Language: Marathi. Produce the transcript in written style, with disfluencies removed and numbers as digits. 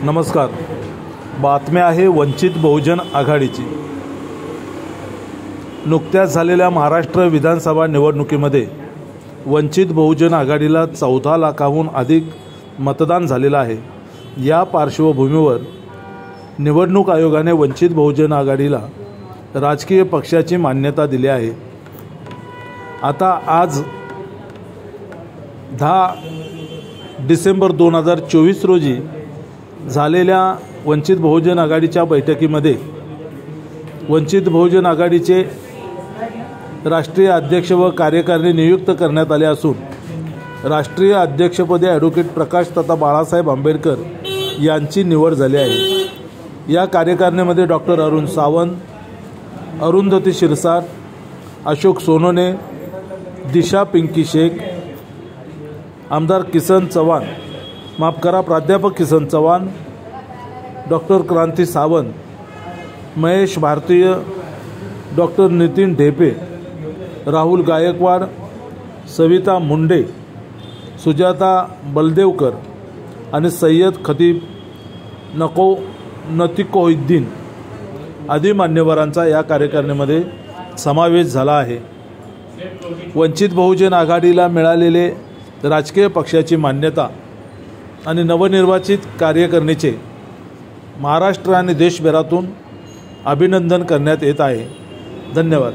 नमस्कार. बातमी आहे वंचित बहुजन आघाडीची. नुकत्याच झालेल्या महाराष्ट्र विधानसभा निवडणुकीमध्ये वंचित बहुजन आघाडीला 14 लाखाहून अधिक मतदान झालेलं आहे. या पार्श्वभूमीवर निवडणूक आयोगाने वंचित बहुजन आघाडीला राजकीय पक्षाची मान्यता दिली आहे. आता आज 10 डिसेंबर 2024 रोजी झालेल्या वंचित बहुजन आघाडीच्या बैठकीमध्ये वंचित बहुजन आघाडीचे राष्ट्रीय अध्यक्ष व कार्यकारिणी नियुक्त करण्यात आले असून राष्ट्रीय अध्यक्षपदी ॲडव्होकेट प्रकाश तथा बाळासाहेब आंबेडकर यांची निवड झाली आहे. या कार्यकारिणीमध्ये डॉक्टर अरुण सावंत, अरुंधती शिरसाट, अशोक सोनोने, दिशा पिंकी शेख, आमदार किसन चव्हाण, प्राध्यापक किसन चव्हाण, डॉक्टर क्रांती सावंत, महेश भारतीय, डॉक्टर नितीन ढेपे, राहुल गायकवाड, सविता मुंडे, सुजाता बलदेवकर आणि सय्यद खतीब नतीकोउद्दीन आदी मान्यवरांचा या कार्यकारिणीमध्ये समावेश झाला आहे. वंचित बहुजन आघाडीला मिळालेले राजकीय पक्षाची मान्यता आणि नवनिर्वाचित कार्यकारिणीचे महाराष्ट्र आणि देशभरातून अभिनंदन करण्यात येत आहे. धन्यवाद.